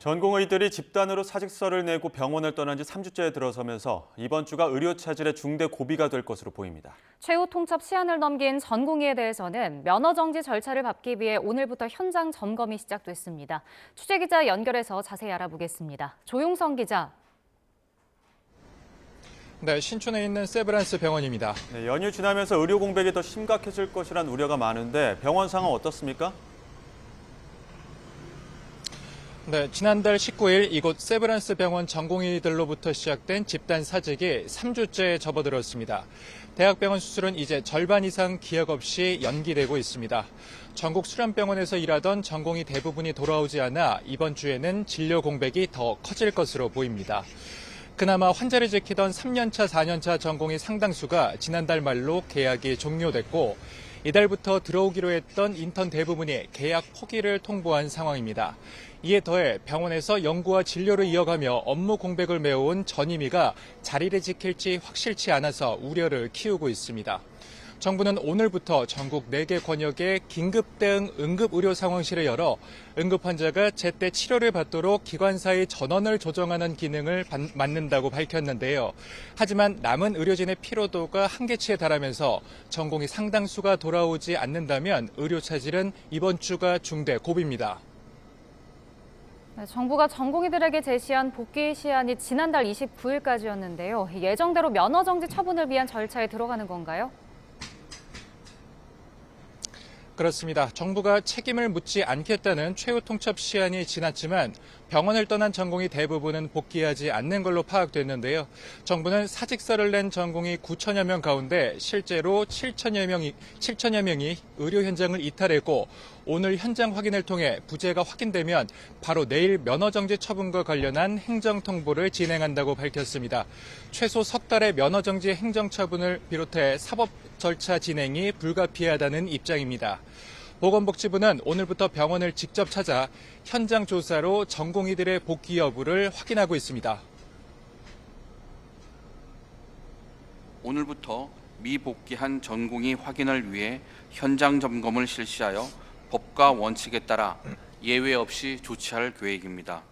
전공의들이 집단으로 사직서를 내고 병원을 떠난 지 3주째에 들어서면서 이번 주가 의료 차질의 중대 고비가 될 것으로 보입니다. 최후 통첩 시한을 넘긴 전공의에 대해서는 면허 정지 절차를 밟기 위해 오늘부터 현장 점검이 시작됐습니다. 취재기자 연결해서 자세히 알아보겠습니다. 조용성 기자. 네, 신촌에 있는 세브란스 병원입니다. 네, 연휴 지나면서 의료 공백이 더 심각해질 것이란 우려가 많은데 병원 상황 어떻습니까? 네, 지난달 19일 이곳 세브란스 병원 전공의들로부터 시작된 집단 사직이 3주째에 접어들었습니다. 대학병원 수술은 이제 절반 이상 기약 없이 연기되고 있습니다. 전국 수련병원에서 일하던 전공의 대부분이 돌아오지 않아 이번 주에는 진료 공백이 더 커질 것으로 보입니다. 그나마 환자를 지키던 3년차, 4년차 전공의 상당수가 지난달 말로 계약이 종료됐고 이달부터 들어오기로 했던 인턴 대부분이 계약 포기를 통보한 상황입니다. 이에 더해 병원에서 연구와 진료를 이어가며 업무 공백을 메워온 전임의가 자리를 지킬지 확실치 않아서 우려를 키우고 있습니다. 정부는 오늘부터 전국 4개 권역에 긴급 대응 응급의료 상황실을 열어 응급 환자가 제때 치료를 받도록 기관사의 전원을 조정하는 기능을 맡는다고 밝혔는데요. 하지만 남은 의료진의 피로도가 한계치에 달하면서 전공의 상당수가 돌아오지 않는다면 의료 차질은 이번 주가 중대 고비입니다. 정부가 전공의들에게 제시한 복귀 시한이 지난달 29일까지였는데요. 예정대로 면허 정지 처분을 위한 절차에 들어가는 건가요? 그렇습니다. 정부가 책임을 묻지 않겠다는 최후 통첩 시한이 지났지만 병원을 떠난 전공의 대부분은 복귀하지 않는 걸로 파악됐는데요. 정부는 사직서를 낸 전공의 9천여 명 가운데 실제로 7천여 명이 의료 현장을 이탈했고 오늘 현장 확인을 통해 부재가 확인되면 바로 내일 면허 정지 처분과 관련한 행정 통보를 진행한다고 밝혔습니다. 최소 석 달의 면허 정지 행정 처분을 비롯해 사법 절차 진행이 불가피하다는 입장입니다. 보건복지부는 오늘부터 병원을 직접 찾아 현장 조사로 전공의들의 복귀 여부를 확인하고 있습니다. 오늘부터 미복귀한 전공의 확인을 위해 현장 점검을 실시하여 법과 원칙에 따라 예외 없이 조치할 계획입니다.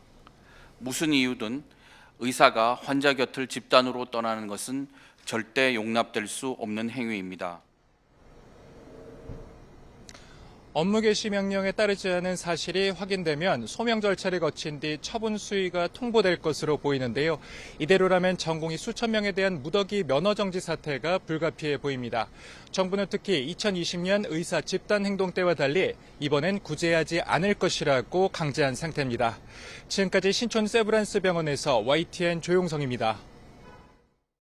무슨 이유든 의사가 환자 곁을 집단으로 떠나는 것은 절대 용납될 수 없는 행위입니다. 업무 개시 명령에 따르지 않은 사실이 확인되면 소명 절차를 거친 뒤 처분 수위가 통보될 것으로 보이는데요. 이대로라면 전공의 수천 명에 대한 무더기 면허 정지 사태가 불가피해 보입니다. 정부는 특히 2020년 의사 집단 행동 때와 달리 이번엔 구제하지 않을 것이라고 강제한 상태입니다. 지금까지 신촌 세브란스 병원에서 YTN 조용성입니다.